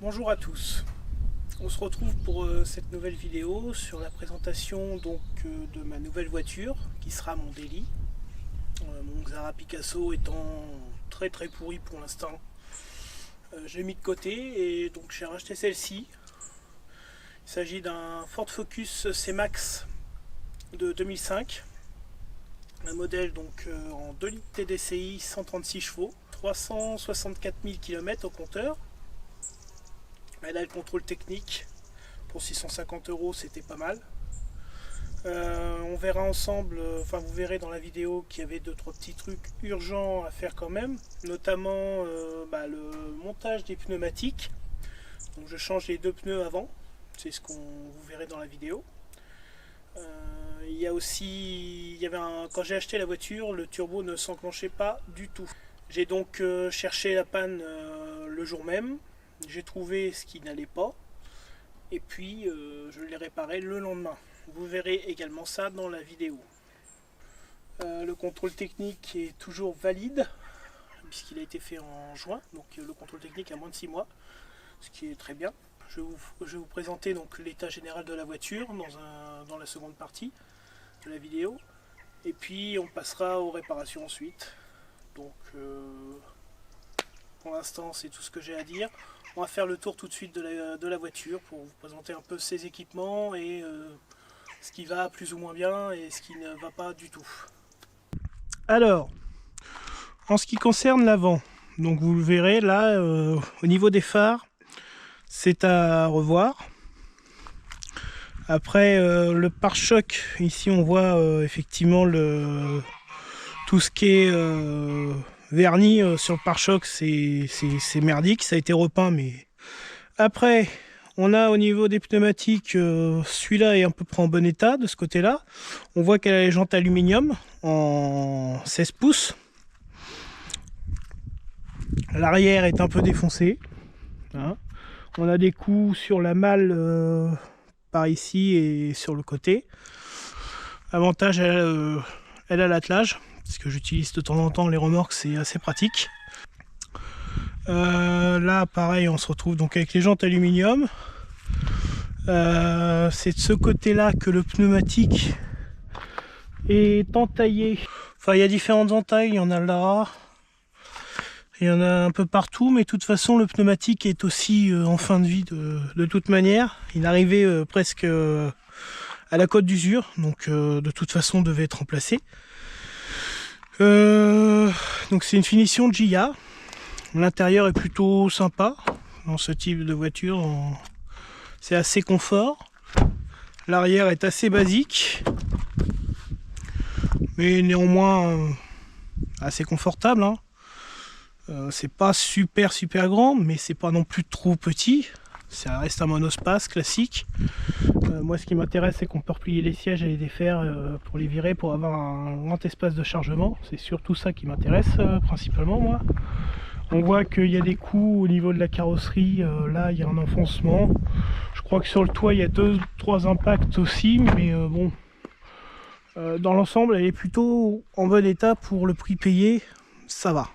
Bonjour à tous, on se retrouve pour cette nouvelle vidéo sur la présentation de ma nouvelle voiture qui sera mon Daily. Mon Xara Picasso étant très pourri pour l'instant, je l'ai mis de côté et donc j'ai racheté celle-ci. Il s'agit d'un Ford Focus C-Max de 2005, un modèle en 2 litres TDCi, 136 chevaux, 364 000 km au compteur. Elle a le contrôle technique, pour 650 €, c'était pas mal. On verra ensemble, vous verrez dans la vidéo qu'il y avait 2-3 petits trucs urgents à faire quand même, notamment le montage des pneumatiques. Donc je change les 2 pneus avant, c'est ce qu'on vous verrez dans la vidéo. Quand j'ai acheté la voiture, le turbo ne s'enclenchait pas du tout. J'ai donc cherché la panne le jour même. J'ai trouvé ce qui n'allait pas et puis je l'ai réparé le lendemain. Vous verrez également ça dans la vidéo. Le contrôle technique est toujours valide puisqu'il a été fait en juin, donc le contrôle technique a moins de 6 mois, ce qui est très bien. Je vais vous présenter donc l'état général de la voiture dans la seconde partie de la vidéo et puis on passera aux réparations ensuite. Donc pour l'instant c'est tout ce que j'ai à dire. On va faire le tour tout de suite de la voiture pour vous présenter un peu ses équipements et ce qui va plus ou moins bien et ce qui ne va pas du tout. Alors, en ce qui concerne l'avant, donc vous le verrez là au niveau des phares, c'est à revoir. Après le pare-choc, ici on voit effectivement tout ce qui est vernis sur le pare-choc, c'est merdique, ça a été repeint. Mais après on a au niveau des pneumatiques, celui-là est à peu près en bon état de ce côté là. On voit qu'elle a les jantes aluminium en 16 pouces. L'arrière est un peu défoncé, hein. On a des coups sur la malle par ici et sur le côté. Avantage, elle a l'attelage, parce que j'utilise de temps en temps les remorques, c'est assez pratique. Là pareil, on se retrouve donc avec les jantes aluminium. C'est de ce côté là que le pneumatique est entaillé. Enfin, il y a différentes entailles, il y en a là, il y en a un peu partout, mais de toute façon le pneumatique est aussi en fin de vie de toute manière. Il arrivait presque à la cote d'usure, donc de toute façon devait être remplacé. Donc c'est une finition de Gia. L'intérieur est plutôt sympa dans ce type de voiture, c'est assez confort. L'arrière est assez basique, mais néanmoins assez confortable, hein. C'est pas super grand, mais c'est pas non plus trop petit. Ça reste un monospace classique. Moi ce qui m'intéresse, c'est qu'on peut replier les sièges et les défaire pour les virer, pour avoir un grand espace de chargement. C'est surtout ça qui m'intéresse principalement moi. On voit qu'il y a des coups au niveau de la carrosserie, là il y a un enfoncement. Je crois que sur le toit il y a 2-3 impacts aussi, mais bon, dans l'ensemble elle est plutôt en bon état pour le prix payé, ça va.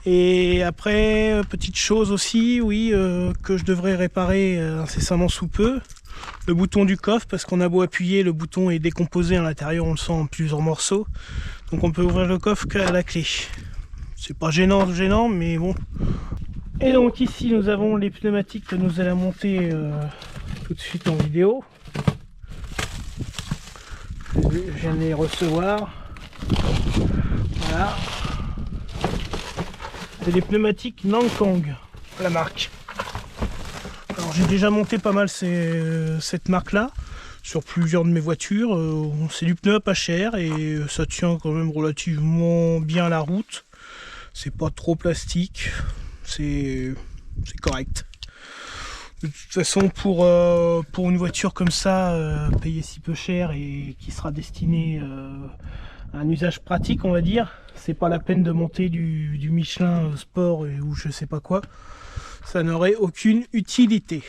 Et après, petite chose aussi, oui, que je devrais réparer incessamment sous peu, le bouton du coffre, parce qu'on a beau appuyer, le bouton est décomposé à l'intérieur, on le sent en plusieurs morceaux, donc on peut ouvrir le coffre qu'à la clé. C'est pas gênant, mais bon. Et donc ici nous avons les pneumatiques que nous allons monter tout de suite en vidéo. Je viens de les recevoir. Voilà. C'est des pneumatiques Nankang, la marque. Alors j'ai déjà monté pas mal cette marque là sur plusieurs de mes voitures. C'est du pneu pas cher et ça tient quand même relativement bien la route. C'est pas trop plastique, c'est correct. De toute façon, pour une voiture comme ça, payer si peu cher et qui sera destinée à un usage pratique, on va dire, c'est pas la peine de monter du Michelin Sport ou je sais pas quoi. Ça n'aurait aucune utilité.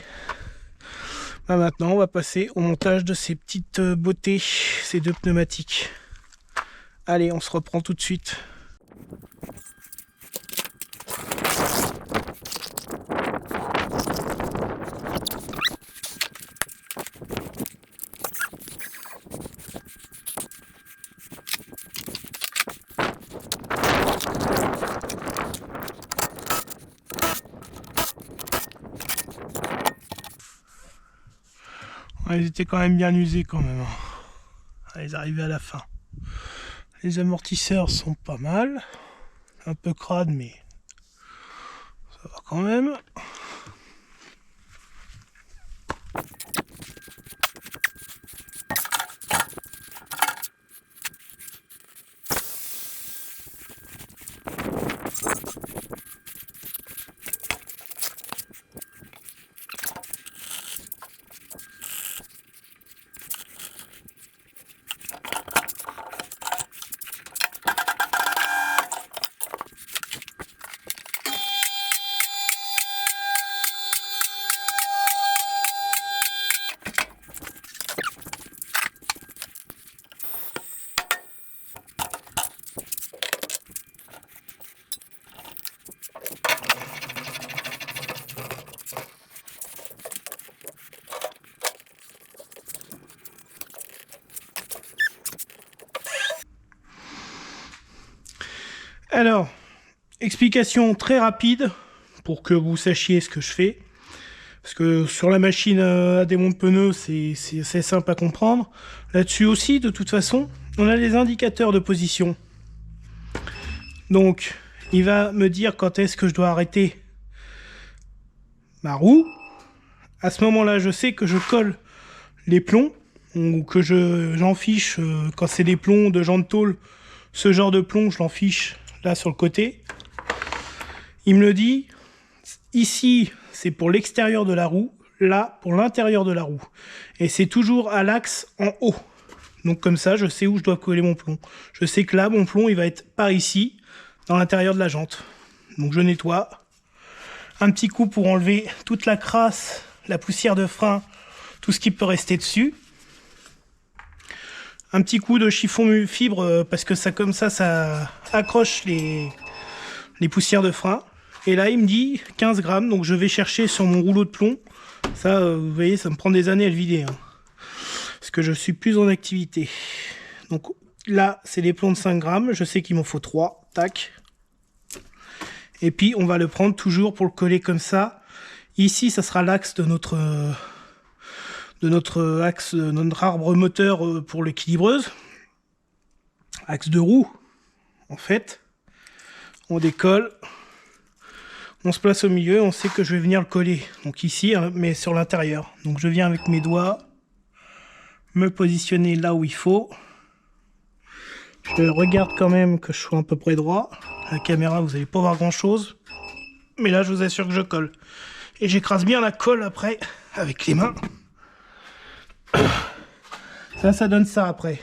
Maintenant, on va passer au montage de ces petites beautés, ces 2 pneumatiques. Allez, on se reprend tout de suite. Ouais, ils étaient quand même bien usés quand même. Ils arrivaient à la fin. Les amortisseurs sont pas mal. Un peu crades, mais ça va quand même. Alors, explication très rapide pour que vous sachiez ce que je fais. Parce que sur la machine à démonter pneus, c'est assez simple à comprendre. Là-dessus aussi, de toute façon, on a les indicateurs de position. Donc, il va me dire quand est-ce que je dois arrêter ma roue. À ce moment-là, je sais que je colle les plombs, ou que j'en fiche quand c'est des plombs de jante tôle. Ce genre de plomb, je l'en fiche là sur le côté. Il me le dit, ici c'est pour l'extérieur de la roue, là pour l'intérieur de la roue. Et c'est toujours à l'axe en haut. Donc comme ça, je sais où je dois coller mon plomb. Je sais que là, mon plomb, il va être par ici, dans l'intérieur de la jante. Donc je nettoie. Un petit coup pour enlever toute la crasse, la poussière de frein, tout ce qui peut rester dessus. Un petit coup de chiffon fibre parce que ça comme ça accroche les poussières de frein. Et là il me dit 15 grammes, donc je vais chercher sur mon rouleau de plomb. Ça vous voyez, ça me prend des années à le vider, hein, parce que je suis plus en activité. Donc là c'est des plombs de 5 grammes, je sais qu'il m'en faut 3, tac. Et puis on va le prendre toujours pour le coller comme ça. Ici ça sera l'axe de notre arbre moteur pour l'équilibreuse, axe de roue en fait. On décolle, on se place au milieu, on sait que je vais venir le coller, donc ici, hein, mais sur l'intérieur. Donc je viens avec mes doigts me positionner là où il faut. Je regarde quand même que je sois à peu près droit. La caméra, vous n'allez pas voir grand chose, mais là je vous assure que je colle. Et j'écrase bien la colle après avec les mains. Ça donne ça après.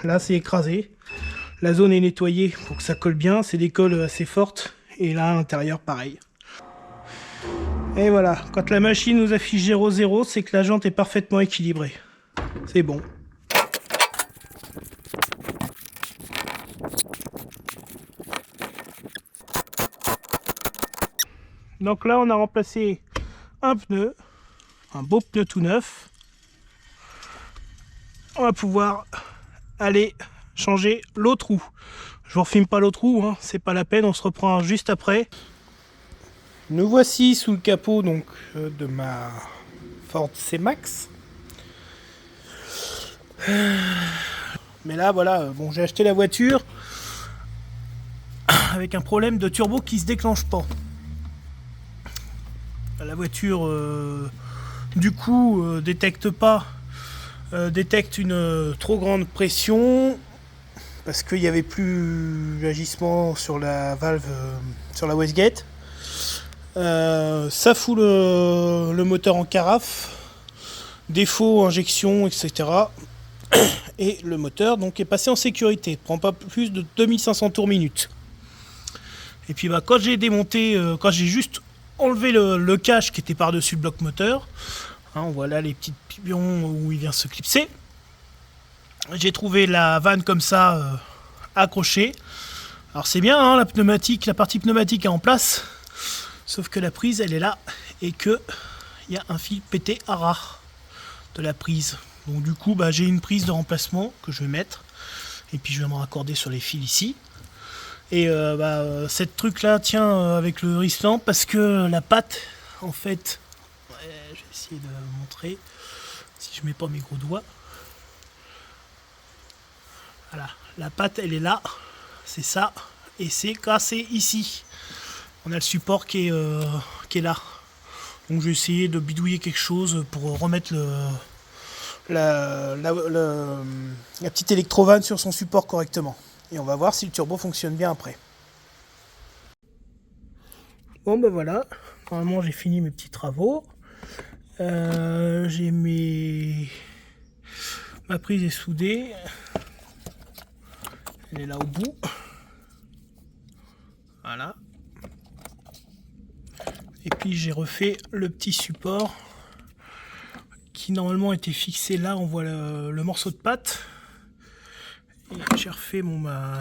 Là c'est écrasé. La zone est nettoyée pour que ça colle bien. C'est des colles assez fortes. Et là à l'intérieur pareil. Et voilà. Quand la machine nous affiche 0,0, c'est que la jante est parfaitement équilibrée. C'est bon. Donc là on a remplacé un pneu. Un beau pneu tout neuf. On va pouvoir aller changer l'autre roue. Je vous refilme pas l'autre roue, hein, c'est pas la peine, on se reprend juste après. Nous voici sous le capot donc de ma Ford C-Max. Mais là voilà, bon, j'ai acheté la voiture avec un problème de turbo qui se déclenche pas. La voiture du coup détecte une trop grande pression parce qu'il n'y avait plus d'agissement sur la valve, sur la wastegate. Ça fout le moteur en carafe, défaut, injection, etc. Et le moteur donc est passé en sécurité, il ne prend pas plus de 2500 tours minute. Et puis bah, quand j'ai démonté, quand j'ai juste enlevé le cache qui était par-dessus le bloc moteur, hein, voilà les petits pions où il vient se clipser. J'ai trouvé la vanne comme ça accrochée. Alors c'est bien, hein, la partie pneumatique est en place, sauf que la prise elle est là et que il y a un fil pété à ras de la prise. Donc du coup bah, j'ai une prise de remplacement que je vais mettre et puis je vais me raccorder sur les fils ici. Et cette truc là tient avec le Risland parce que la patte en fait, ouais, je vais essayer de montrer. Si je mets pas mes gros doigts. Voilà, la patte elle est là, c'est ça, et c'est cassé ici. On a le support qui est là. Donc je vais essayer de bidouiller quelque chose pour remettre la petite électrovanne sur son support correctement. Et on va voir si le turbo fonctionne bien après. Bon ben voilà, normalement j'ai fini mes petits travaux. J'ai ma prise est soudée. Elle est là au bout. Voilà. Et puis j'ai refait le petit support qui normalement était fixé là. On voit le morceau de patte. Et j'ai refait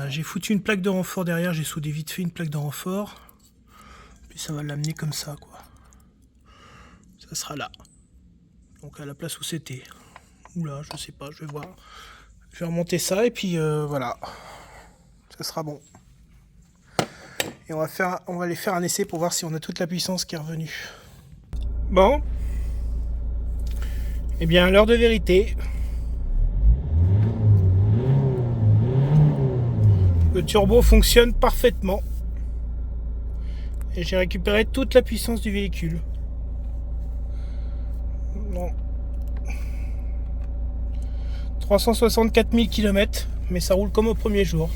j'ai foutu une plaque de renfort derrière. J'ai soudé vite fait une plaque de renfort. Puis ça va l'amener comme ça, quoi. Ça sera là. Donc à la place où c'était. Ou là, je sais pas, je vais voir. Je vais remonter ça et puis voilà. Ça sera bon. Et on va aller faire un essai pour voir si on a toute la puissance qui est revenue. Bon. Eh bien, l'heure de vérité. Le turbo fonctionne parfaitement. Et j'ai récupéré toute la puissance du véhicule. Bon. 364 000 km, mais ça roule comme au premier jour.